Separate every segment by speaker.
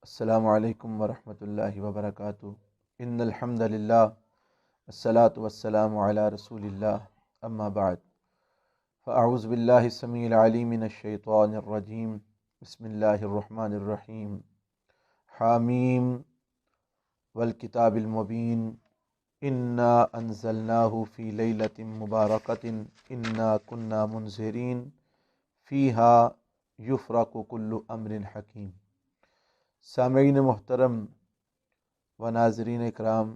Speaker 1: السلام علیکم ورحمۃ اللہ وبرکاتہ۔ ان الحمد للہ الصلاۃ والسلام علی رسول اللہ، اما بعد فاعوذ باللہ السمیع العلیم من الشیطان الرجیم، بسم اللہ الرحمن الرحیم۔ حامیم والکتاب المبین، انا انزلناہ فی لیلۃ مبارکۃ انا کنا منذرین فیہا یفرق کل امر حکیم۔ سامعین محترم و ناظرین اکرام،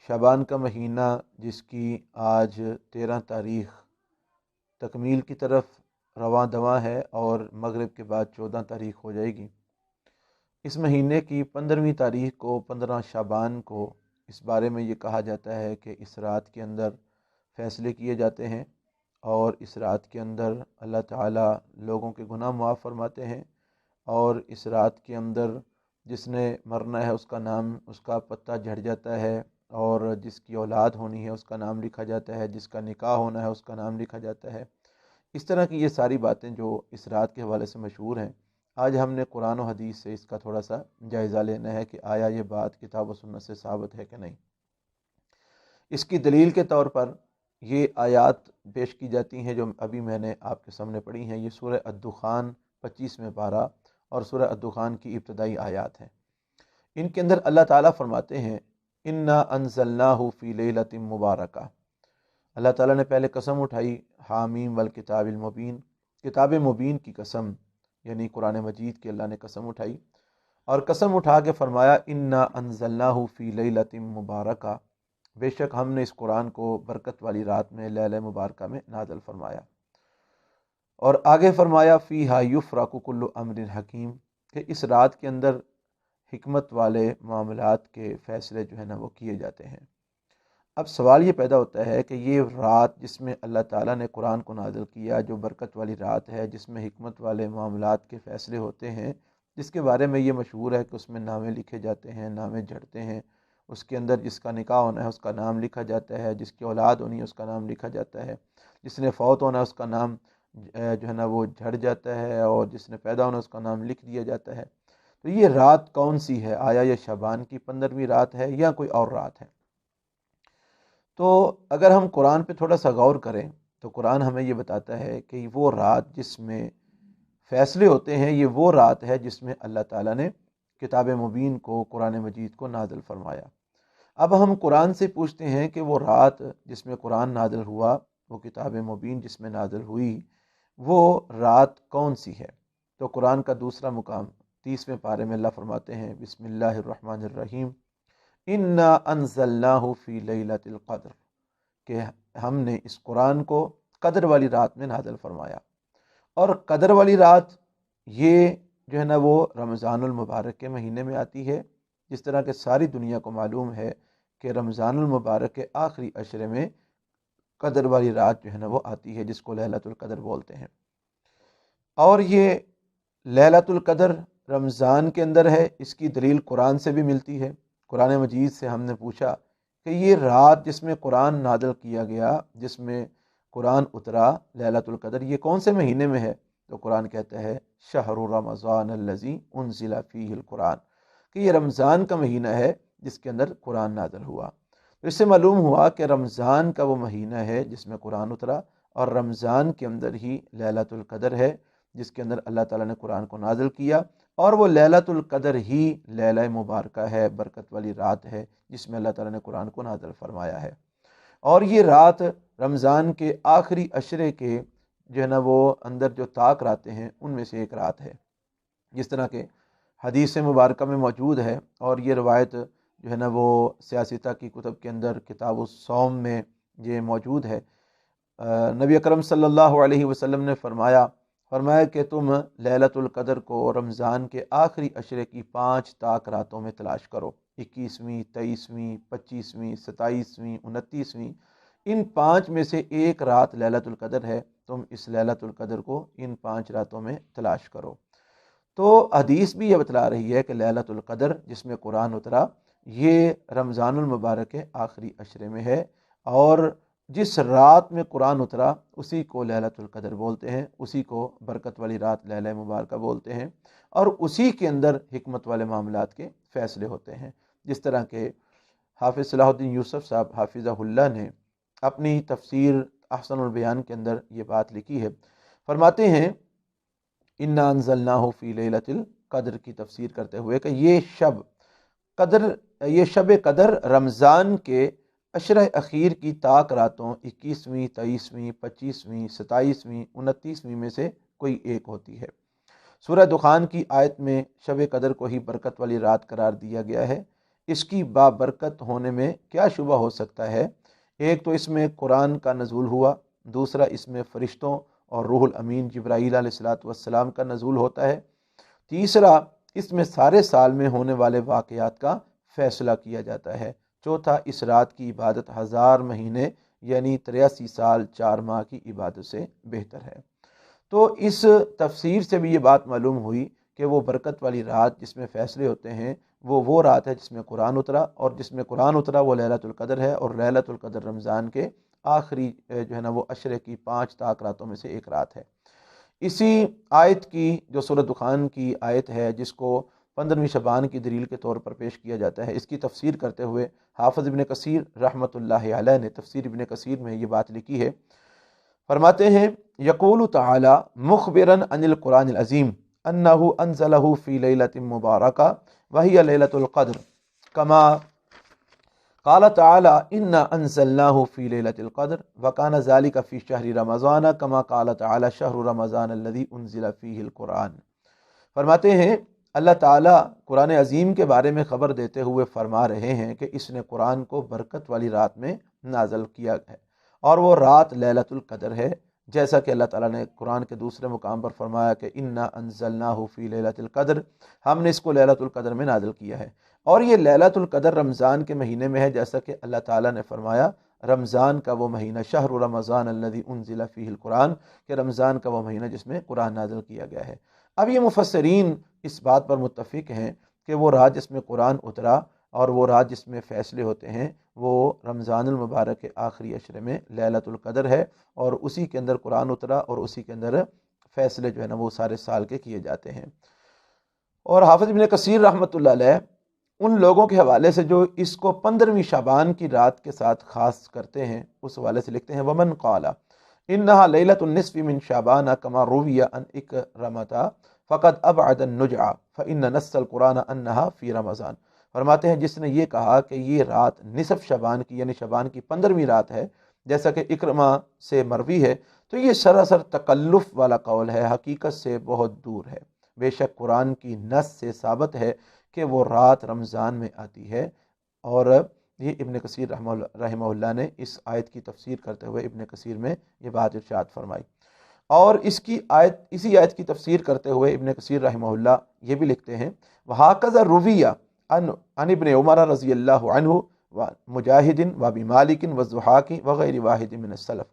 Speaker 1: شعبان کا مہینہ جس کی آج 13 تاریخ تکمیل کی طرف رواں دواں ہے اور مغرب کے بعد 14 تاریخ ہو جائے گی، اس مہینے کی 15ویں تاریخ کو 15 شعبان کو اس بارے میں یہ کہا جاتا ہے کہ اس رات کے اندر فیصلے کیے جاتے ہیں اور اس رات کے اندر اللہ تعالیٰ لوگوں کے گناہ معاف فرماتے ہیں، اور اس رات کے اندر جس نے مرنا ہے اس کا نام، اس کا پتہ جھڑ جاتا ہے، اور جس کی اولاد ہونی ہے اس کا نام لکھا جاتا ہے، جس کا نکاح ہونا ہے اس کا نام لکھا جاتا ہے۔ اس طرح کی یہ ساری باتیں جو اس رات کے حوالے سے مشہور ہیں، آج ہم نے قرآن و حدیث سے اس کا تھوڑا سا جائزہ لینا ہے کہ آیا یہ بات کتاب و سنت سے ثابت ہے کہ نہیں۔ اس کی دلیل کے طور پر یہ آیات پیش کی جاتی ہیں جو ابھی میں نے آپ کے سامنے پڑھی ہیں۔ یہ سورہ الدخان 25 پارہ اور سورہ الدخان کی ابتدائی آیات ہیں۔ ان کے اندر اللہ تعالیٰ فرماتے ہیں انا انزلناہ فی لیلۃ مبارکہ۔ اللہ تعالیٰ نے پہلے قسم اٹھائی، حامیم والکتاب المبین، کتاب مبین کی قسم یعنی قرآن مجید کی اللہ نے قسم اٹھائی، اور قسم اٹھا کے فرمایا انا انزلناہ فی لیلۃ مبارکہ، بے شک ہم نے اس قرآن کو برکت والی رات میں، لیلہ مبارکہ میں نازل فرمایا۔ اور آگے فرمایا فیہا یفرق کل امر حکیم، کہ اس رات کے اندر حکمت والے معاملات کے فیصلے جو ہے نا وہ کیے جاتے ہیں۔ اب سوال یہ پیدا ہوتا ہے کہ یہ رات جس میں اللہ تعالیٰ نے قرآن کو نازل کیا، جو برکت والی رات ہے، جس میں حکمت والے معاملات کے فیصلے ہوتے ہیں، جس کے بارے میں یہ مشہور ہے کہ اس میں نامے لکھے جاتے ہیں، نامے جھڑتے ہیں، اس کے اندر جس کا نکاح ہونا ہے اس کا نام لکھا جاتا ہے، جس کی اولاد ہونی ہے اس کا نام لکھا جاتا ہے، جس نے فوت ہونا ہے اس کا نام جو ہے نا وہ جھڑ جاتا ہے، اور جس نے پیدا ہونا اس کا نام لکھ دیا جاتا ہے۔ تو یہ رات کون سی ہے؟ آیا یہ شعبان کی 15ویں رات ہے یا کوئی اور رات ہے؟ تو اگر ہم قرآن پہ تھوڑا سا غور کریں تو قرآن ہمیں یہ بتاتا ہے کہ وہ رات جس میں فیصلے ہوتے ہیں، یہ وہ رات ہے جس میں اللہ تعالیٰ نے کتاب مبین کو، قرآن مجید کو نازل فرمایا۔ اب ہم قرآن سے پوچھتے ہیں کہ وہ رات جس میں قرآن نازل ہوا، وہ کتاب مبین جس میں نازل ہوئی، وہ رات کون سی ہے؟ تو قرآن کا دوسرا مقام 30 پارے میں اللہ فرماتے ہیں بسم اللہ الرحمن الرحیم، انا انزلناہ فی لیلۃ القدر، کہ ہم نے اس قرآن کو قدر والی رات میں نازل فرمایا۔ اور قدر والی رات یہ جو ہے نا وہ رمضان المبارک کے مہینے میں آتی ہے، جس طرح کہ ساری دنیا کو معلوم ہے کہ رمضان المبارک کے آخری عشرے میں قدر والی رات جو ہے نا وہ آتی ہے، جس کو لیلۃ القدر بولتے ہیں۔ اور یہ لیلۃ القدر رمضان کے اندر ہے، اس کی دلیل قرآن سے بھی ملتی ہے۔ قرآن مجید سے ہم نے پوچھا کہ یہ رات جس میں قرآن نازل کیا گیا، جس میں قرآن اترا، لیلۃ القدر، یہ کون سے مہینے میں ہے؟ تو قرآن کہتا ہے شہر رمضان الذی انزل فیہ القرآن، کہ یہ رمضان کا مہینہ ہے جس کے اندر قرآن نازل ہوا۔ تو اس سے معلوم ہوا کہ رمضان کا وہ مہینہ ہے جس میں قرآن اترا، اور رمضان کے اندر ہی لیلۃ القدر ہے جس کے اندر اللہ تعالیٰ نے قرآن کو نازل کیا، اور وہ لیلۃ القدر ہی لیلہ مبارکہ ہے، برکت والی رات ہے جس میں اللہ تعالیٰ نے قرآن کو نازل فرمایا ہے۔ اور یہ رات رمضان کے آخری عشرے کے جو ہے نا وہ اندر جو طاق راتیں ہیں ان میں سے ایک رات ہے، جس طرح کہ حدیث مبارکہ میں موجود ہے، اور یہ روایت جو ہے نا وہ سیاستہ کی کتب کے اندر کتاب الصوم میں یہ موجود ہے۔ نبی اکرم صلی اللہ علیہ وسلم نے فرمایا کہ تم لیلۃ القدر کو رمضان کے آخری عشرے کی 5 طاق راتوں میں تلاش کرو، 21ویں، 23ویں، 25ویں، 27ویں، 29ویں، ان 5 میں سے ایک رات لیلۃ القدر ہے، تم اس لیلۃ القدر کو ان 5 راتوں میں تلاش کرو۔ تو حدیث بھی یہ بتلا رہی ہے کہ لیلۃ القدر جس میں قرآن اترا، یہ رمضان المبارک کے آخری عشرے میں ہے، اور جس رات میں قرآن اترا اسی کو لیلۃ القدر بولتے ہیں، اسی کو برکت والی رات لیلہ مبارکہ بولتے ہیں، اور اسی کے اندر حکمت والے معاملات کے فیصلے ہوتے ہیں۔ جس طرح کہ حافظ صلاح الدین یوسف صاحب حافظہ اللہ نے اپنی تفسیر احسن البیان کے اندر یہ بات لکھی ہے، فرماتے ہیں انا انزلناہ فی لیلۃ القدر کی تفسیر کرتے ہوئے کہ یہ شب قدر رمضان کے عشرہ اخیر کی طاق راتوں 21ویں، 23ویں، 25ویں، 27ویں، 29ویں میں سے کوئی ایک ہوتی ہے۔ سورہ دخان کی آیت میں شب قدر کو ہی برکت والی رات قرار دیا گیا ہے۔ اس کی بابرکت ہونے میں کیا شبہ ہو سکتا ہے؟ ایک تو اس میں قرآن کا نزول ہوا، دوسرا اس میں فرشتوں اور روح الامین جبرائیل علیہ السلام کا نزول ہوتا ہے، تیسرا اس میں سارے سال میں ہونے والے واقعات کا فیصلہ کیا جاتا ہے، چوتھا اس رات کی عبادت 1000 مہینے یعنی 83 سال 4 ماہ کی عبادت سے بہتر ہے۔ تو اس تفسیر سے بھی یہ بات معلوم ہوئی کہ وہ برکت والی رات جس میں فیصلے ہوتے ہیں وہ رات ہے جس میں قرآن اترا، اور جس میں قرآن اترا وہ لیلۃ القدر ہے، اور لیلۃ القدر رمضان کے آخری جو ہے نا وہ عشرے کی 5 طاق راتوں میں سے ایک رات ہے۔ اسی آیت کی جو سورہ دخان کی آیت ہے جس کو 15ویں شعبان کی دلیل کے طور پر پیش کیا جاتا ہے، اس کی تفسیر کرتے ہوئے حافظ ابن کثیر رحمۃ اللہ علیہ نے تفسیر ابن کثیر میں یہ بات لکھی ہے، فرماتے ہیں یقول تعالی مخبرا عن القرآن العظیم انہ انزلہ فی لیلۃ مبارکہ وہی لیلۃ القدر کما قال تعالی انا انزلناہ فی لیلۃ القدر وکان ذلک فی شہر رمضان کما قال تعالی شہر رمضان الذی انزل فیہ القرآن۔ فرماتے ہیں اللہ تعالیٰ قرآن عظیم کے بارے میں خبر دیتے ہوئے فرما رہے ہیں کہ اس نے قرآن کو برکت والی رات میں نازل کیا ہے، اور وہ رات لیلۃ القدر ہے، جیسا کہ اللہ تعالیٰ نے قرآن کے دوسرے مقام پر فرمایا کہ انا انزلناہ فی لیلۃ القدر، ہم نے اس کو لیلۃ القدر میں نازل کیا ہے، اور یہ لیلۃ القدر رمضان کے مہینے میں ہے، جیسا کہ اللہ تعالیٰ نے فرمایا رمضان کا وہ مہینہ شہر رمضان الذی انزل فیہ القرآن، کہ رمضان کا وہ مہینہ جس میں قرآن نازل کیا گیا ہے۔ اب یہ مفسرین اس بات پر متفق ہیں کہ وہ رات جس میں قرآن اترا اور وہ رات جس میں فیصلے ہوتے ہیں وہ رمضان المبارک کے آخری عشرے میں لیلۃ القدر ہے، اور اسی کے اندر قرآن اترا اور اسی کے اندر فیصلے جو ہے نا وہ سارے سال کے کیے جاتے ہیں۔ اور حافظ ابن کثیر رحمۃ اللہ علیہ ان لوگوں کے حوالے سے جو اس کو 15ویں شعبان کی رات کے ساتھ خاص کرتے ہیں، اس حوالے سے لکھتے ہیں ومن قال انہا لیلۃ النصف من شعبان کما روی عن اکرمۃ فقد ابعد النجع فان نص القرآن انہا فی رمضان۔ فرماتے ہیں جس نے یہ کہا کہ یہ رات نصف شعبان کی یعنی شعبان کی 15ویں رات ہے، جیسا کہ اکرمہ سے مروی ہے، تو یہ سراسر تکلف والا قول ہے، حقیقت سے بہت دور ہے۔ بے شک قرآن کی نص سے ثابت ہے کہ وہ رات رمضان میں آتی ہے، اور یہ ابن کثیر رحمہ اللہ نے اس آیت کی تفسیر کرتے ہوئے ابن کثیر میں یہ بات ارشاد فرمائی، اور اسی آیت کی تفسیر کرتے ہوئے ابن کثیر رحمہ اللہ یہ بھی لکھتے ہیں وَهَكَذَا رُوِيَ عن ابن عمر رضی اللہ عنہ مجاہد و ابی مالک والضحاک وغیر واحد من السلف،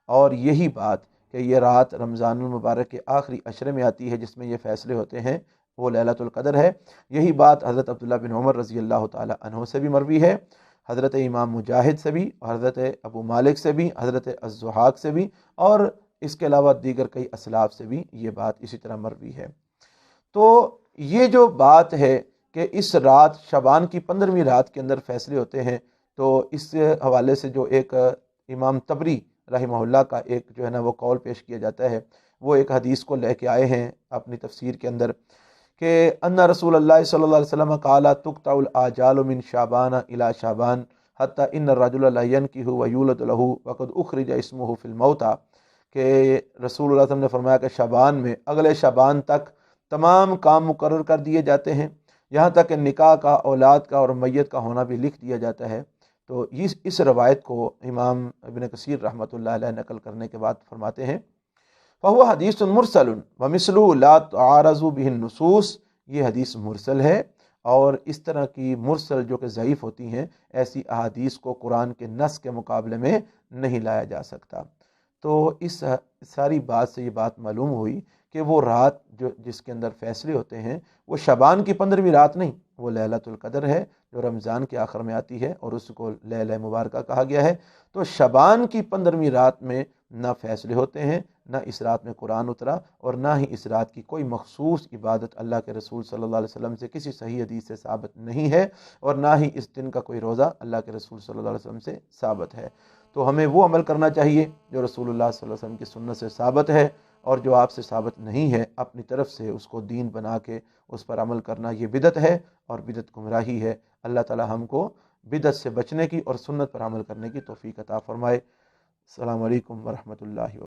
Speaker 1: اور یہی بات کہ یہ رات رمضان المبارک کے آخری عشرے میں آتی ہے جس میں یہ فیصلے ہوتے ہیں وہ لیلۃ القدر ہے، یہی بات حضرت عبداللہ بن عمر رضی اللہ تعالی عنہ سے بھی مروی ہے، حضرت امام مجاہد سے بھی، حضرت ابو مالک سے بھی، حضرت الضحاک سے بھی، اور اس کے علاوہ دیگر کئی اسلاف سے بھی یہ بات اسی طرح مروی ہے۔ تو یہ جو بات ہے کہ اس رات شعبان کی 15ویں رات کے اندر فیصلے ہوتے ہیں، تو اس حوالے سے جو ایک امام طبری رحمہ اللہ کا ایک جو ہے نا وہ قول پیش کیا جاتا ہے، وہ ایک حدیث کو لے کے آئے ہیں اپنی تفسیر کے اندر کہ ان رسول اللہ صلی اللہ علیہ وسلم قال تقطع الاجال من شعبان الى شعبان حتی ان الرجل لا ينکح ویولد له وقد اخرج اسمه فی الموتى، کہ رسول اللہ صلی اللہ علیہ وسلم نے فرمایا کہ شعبان میں اگلے شعبان تک تمام کام مقرر کر دیے جاتے ہیں، یہاں تک کہ نکاح کا، اولاد کا اور میت کا ہونا بھی لکھ دیا جاتا ہے۔ تو اس روایت کو امام ابن کثیر رحمۃ اللہ علیہ نقل کرنے کے بعد فرماتے ہیں فَهُوَ حدیث مرسل وَمِثْلُهُ لَا تُعَارَضُ بِهِ النُّصُوص، یہ حدیث مرسل ہے، اور اس طرح کی مرسل جو کہ ضعیف ہوتی ہیں ایسی احادیث کو قرآن کے نص کے مقابلے میں نہیں لایا جا سکتا۔ تو اس ساری بات سے یہ بات معلوم ہوئی کہ وہ رات جس کے اندر فیصلے ہوتے ہیں وہ شعبان کی 15ویں رات نہیں، وہ لیلۃ القدر ہے جو رمضان کے آخر میں آتی ہے اور اس کو لیلہ مبارکہ کہا گیا ہے۔ تو شعبان کی 15ویں رات میں نہ فیصلے ہوتے ہیں، نہ اس رات میں قرآن اترا، اور نہ ہی اس رات کی کوئی مخصوص عبادت اللہ کے رسول صلی اللہ علیہ وسلم سے کسی صحیح حدیث سے ثابت نہیں ہے، اور نہ ہی اس دن کا کوئی روزہ اللہ کے رسول صلی اللہ علیہ وسلم سے ثابت ہے۔ تو ہمیں وہ عمل کرنا چاہیے جو رسول اللہ صلی اللہ علیہ وسلم کی سنت سے ثابت ہے، اور جو آپ سے ثابت نہیں ہے اپنی طرف سے اس کو دین بنا کے اس پر عمل کرنا یہ بدعت ہے، اور بدعت گمراہی ہے۔ اللہ تعالی ہم کو بدعت سے بچنے کی اور سنت پر عمل کرنے کی توفیق عطا فرمائے۔ السلام علیکم ورحمۃ اللہ وبرکاتہ۔